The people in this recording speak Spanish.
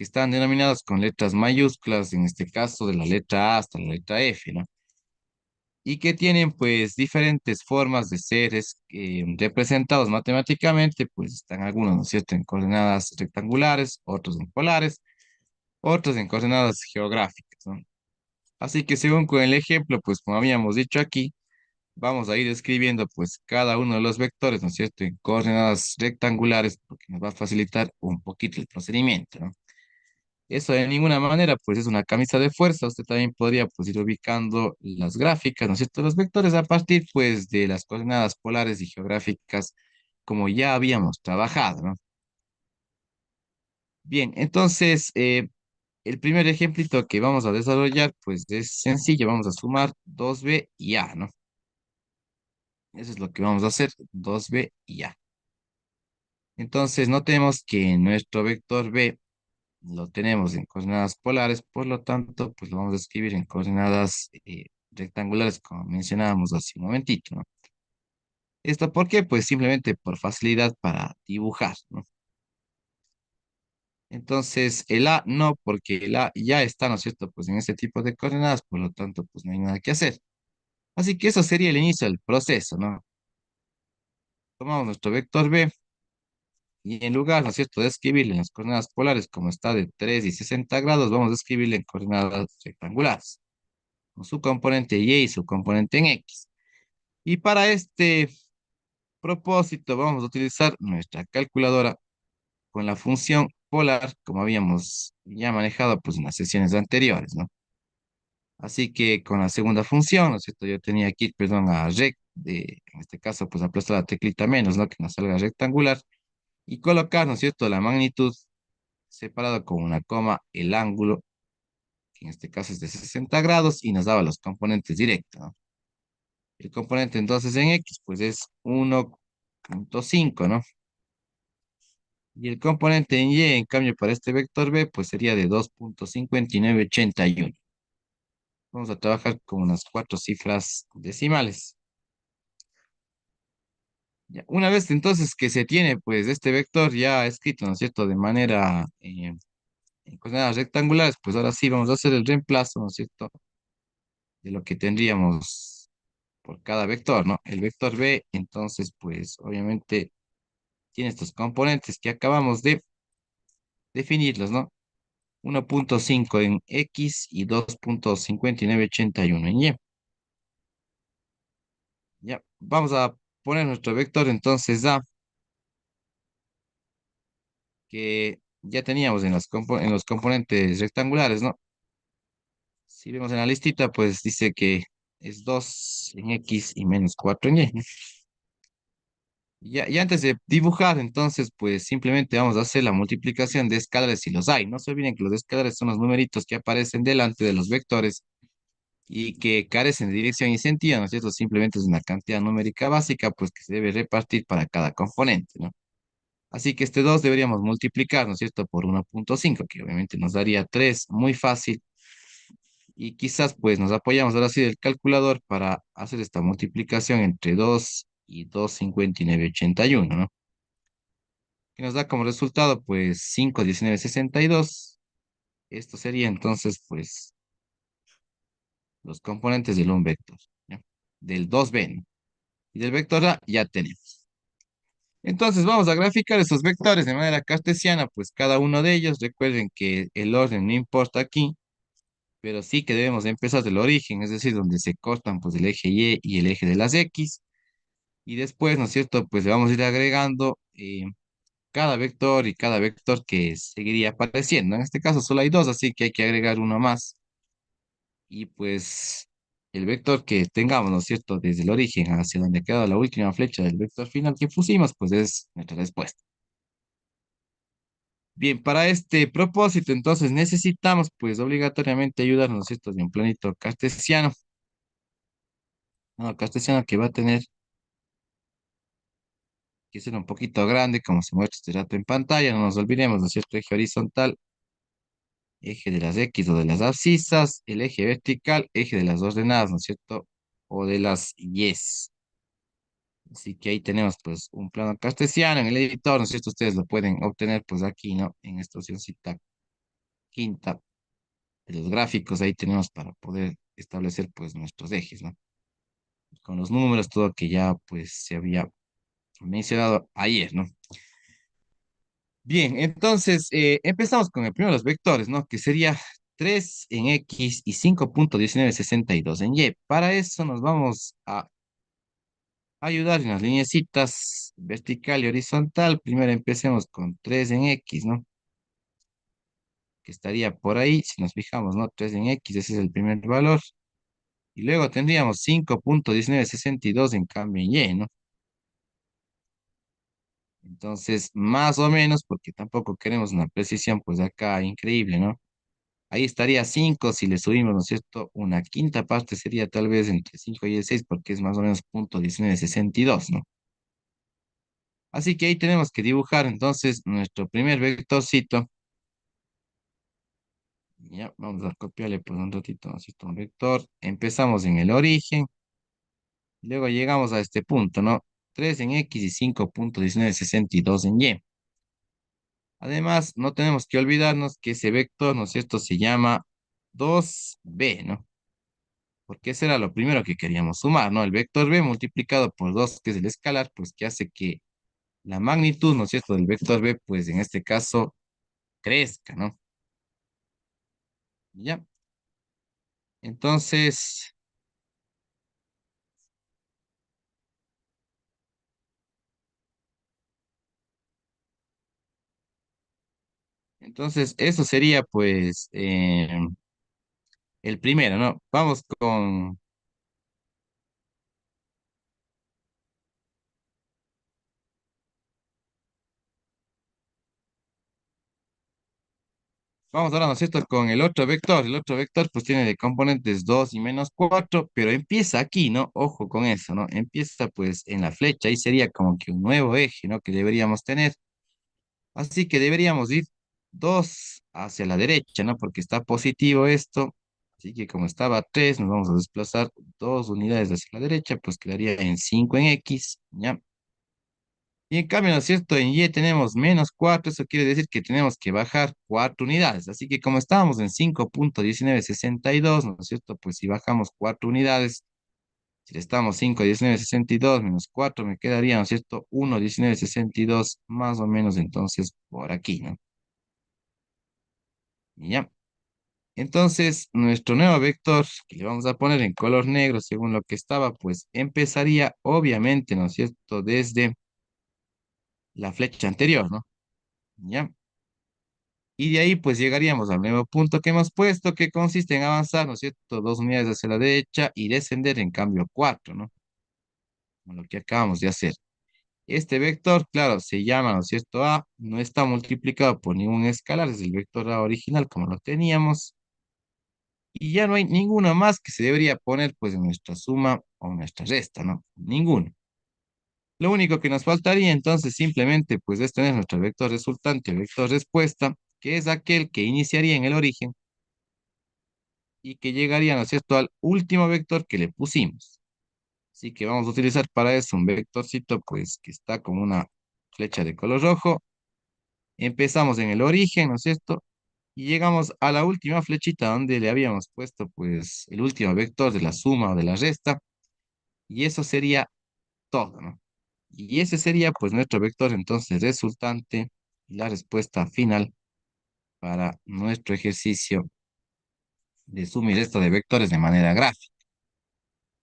que están denominadas con letras mayúsculas, en este caso de la letra A hasta la letra F, ¿no? Y que tienen pues diferentes formas de ser representados matemáticamente, pues están algunos, ¿no es cierto?, en coordenadas rectangulares, otros en polares, otros en coordenadas geográficas, ¿no? Así que según con el ejemplo, pues como habíamos dicho aquí, vamos a ir escribiendo pues cada uno de los vectores, ¿no es cierto?, en coordenadas rectangulares, porque nos va a facilitar un poquito el procedimiento, ¿no? Eso de ninguna manera, pues es una camisa de fuerza. Usted también podría, pues, ir ubicando las gráficas, ¿no es cierto? Los vectores a partir, pues, de las coordenadas polares y geográficas, como ya habíamos trabajado, ¿no? Bien, entonces, el primer ejemplito que vamos a desarrollar, pues, es sencillo. Vamos a sumar 2b y a, ¿no? Eso es lo que vamos a hacer, 2b y a. Entonces, notemos que nuestro vector b lo tenemos en coordenadas polares, por lo tanto, pues lo vamos a escribir en coordenadas rectangulares, como mencionábamos hace un momentito, ¿no? ¿Esto por qué? Pues simplemente por facilidad para dibujar, ¿no? Entonces, el A no, porque el A ya está, ¿no es cierto? Pues en este tipo de coordenadas, por lo tanto, pues no hay nada que hacer. Así que eso sería el inicio del proceso, ¿no? Tomamos nuestro vector B y en lugar, ¿no es cierto?, de escribirle en las coordenadas polares como está de 3 y 60 grados, vamos a escribirle en coordenadas rectangulares, con su componente Y y su componente en X. Y para este propósito vamos a utilizar nuestra calculadora con la función polar, como habíamos ya manejado pues en las sesiones anteriores, ¿no? Así que con la segunda función, ¿no es cierto? Yo tenía aquí, perdón, a rect, en este caso pues aplastar la teclita menos, ¿no? Que nos salga rectangular y colocar, ¿no es cierto?, la magnitud separado con una coma, el ángulo, que en este caso es de 60 grados y nos daba los componentes directos, ¿no? El componente entonces en X, pues es 1,5, ¿no? Y el componente en Y, en cambio, para este vector B, pues sería de 2,5981. Vamos a trabajar con unas cuatro cifras decimales. Ya, una vez entonces que se tiene, pues, este vector ya escrito, ¿no es cierto?, de manera en coordenadas rectangulares, pues ahora sí vamos a hacer el reemplazo, ¿no es cierto?, de lo que tendríamos por cada vector, ¿no? El vector B, entonces, pues, obviamente tiene estos componentes que acabamos de definirlos, ¿no? 1,5 en X y 2,5981 en Y. Ya, vamos a poner nuestro vector entonces A, que ya teníamos en en los componentes rectangulares, ¿no? Si vemos en la listita, pues dice que es 2 en X y menos 4 en Y. Y antes de dibujar, entonces, pues simplemente vamos a hacer la multiplicación de escalares si los hay. No se olviden que los escalares son los numeritos que aparecen delante de los vectores y que carecen de dirección y sentido, ¿no es cierto? Simplemente es una cantidad numérica básica, pues que se debe repartir para cada componente, ¿no? Así que este 2 deberíamos multiplicar, ¿no es cierto?, por 1,5, que obviamente nos daría 3, muy fácil. Y quizás pues nos apoyamos ahora sí del calculador para hacer esta multiplicación entre 2 y 2,5981, ¿no? Que nos da como resultado pues 5,1962. Esto sería entonces pues los componentes del un vector, ¿ya? Del 2b, ¿no? Y del vector A ya tenemos. Entonces vamos a graficar esos vectores de manera cartesiana, pues cada uno de ellos, recuerden que el orden no importa aquí, pero sí que debemos empezar del origen, es decir, donde se cortan pues el eje Y el eje de las X, y después, ¿no es cierto?, pues le vamos a ir agregando cada vector y cada vector que seguiría apareciendo. En este caso solo hay dos, así que hay que agregar uno más, y pues el vector que tengamos, ¿no es cierto?, desde el origen hacia donde queda la última flecha del vector final que pusimos, pues es nuestra respuesta. Bien, para este propósito, entonces necesitamos, pues, obligatoriamente ayudarnos, ¿no es cierto?, de un planito cartesiano. No, cartesiano que va a tener que ser un poquito grande, como se muestra este dato en pantalla. No nos olvidemos, ¿no es cierto?, eje horizontal, eje de las X o de las abscisas, el eje vertical, eje de las ordenadas, ¿no es cierto?, o de las Y. Así que ahí tenemos, pues, un plano cartesiano en el editor, ¿no es cierto? Ustedes lo pueden obtener, pues, aquí, ¿no?, en esta opcióncita quinta de los gráficos. Ahí tenemos para poder establecer pues nuestros ejes, ¿no? Con los números, todo que ya pues se había mencionado ayer, ¿no? Bien, entonces empezamos con el primero de los vectores, ¿no? Que sería 3 en X y 5.1962 en Y. Para eso nos vamos a ayudar en las lineecitas vertical y horizontal. Primero empecemos con 3 en X, ¿no? Que estaría por ahí, si nos fijamos, ¿no? 3 en X, ese es el primer valor. Y luego tendríamos 5.1962 en cambio en Y, ¿no? Entonces, más o menos, porque tampoco queremos una precisión, pues acá increíble, ¿no? Ahí estaría 5 si le subimos, ¿no es cierto? Una quinta parte sería tal vez entre 5 y el 6 porque es más o menos 0.1962, ¿no? Así que ahí tenemos que dibujar entonces nuestro primer vectorcito. Ya, vamos a copiarle por un ratito, ¿no es cierto? Un vector. Empezamos en el origen, luego llegamos a este punto, ¿no? 3 en X y 5.1962 en Y. Además, no tenemos que olvidarnos que ese vector, ¿no es cierto?, se llama 2b, ¿no? Porque ese era lo primero que queríamos sumar, ¿no? El vector b multiplicado por 2, que es el escalar, pues que hace que la magnitud, ¿no es cierto?, del vector b, pues en este caso crezca, ¿no? Ya. Entonces, entonces eso sería pues el primero, ¿no? Vamos ahora, ¿no es cierto?, con el otro vector. El otro vector pues tiene de componentes 2 y -4, pero empieza aquí, ¿no? Ojo con eso, ¿no? Empieza pues en la flecha y sería como que un nuevo eje, ¿no? Que deberíamos tener. Así que deberíamos ir 2 hacia la derecha, ¿no? Porque está positivo esto. Así que como estaba 3 nos vamos a desplazar 2 unidades hacia la derecha, pues quedaría en 5 en X, ¿ya? Y en cambio, ¿no es cierto? En Y tenemos -4, eso quiere decir que tenemos que bajar 4 unidades. Así que como estábamos en 5.1962, ¿no es cierto? Pues si bajamos 4 unidades, si le estamos 5.1962 menos 4 me quedaría, ¿no es cierto? 1.1962 más o menos entonces por aquí, ¿no? Ya. Entonces, nuestro nuevo vector, que le vamos a poner en color negro según lo que estaba, pues empezaría obviamente, ¿no es cierto? Desde la flecha anterior, ¿no? Ya. Y de ahí pues llegaríamos al nuevo punto que hemos puesto, que consiste en avanzar, ¿no es cierto? 2 unidades hacia la derecha y descender en cambio 4, ¿no? Como lo que acabamos de hacer. Este vector, claro, se llama, ¿no es cierto? A, no está multiplicado por ningún escalar, es el vector A original como lo teníamos. Y ya no hay ninguno más que se debería poner pues en nuestra suma o en nuestra resta, ¿no? Ninguno. Lo único que nos faltaría entonces simplemente pues es tener nuestro vector resultante, vector respuesta, que es aquel que iniciaría en el origen y que llegaría, ¿no es cierto?, al último vector que le pusimos. Así que vamos a utilizar para eso un vectorcito, pues, que está con una flecha de color rojo. Empezamos en el origen, ¿no es cierto? Y llegamos a la última flechita donde le habíamos puesto, pues, el último vector de la suma o de la resta. Y eso sería todo, ¿no? Y ese sería, pues, nuestro vector entonces resultante y la respuesta final para nuestro ejercicio de suma y resta de vectores de manera gráfica.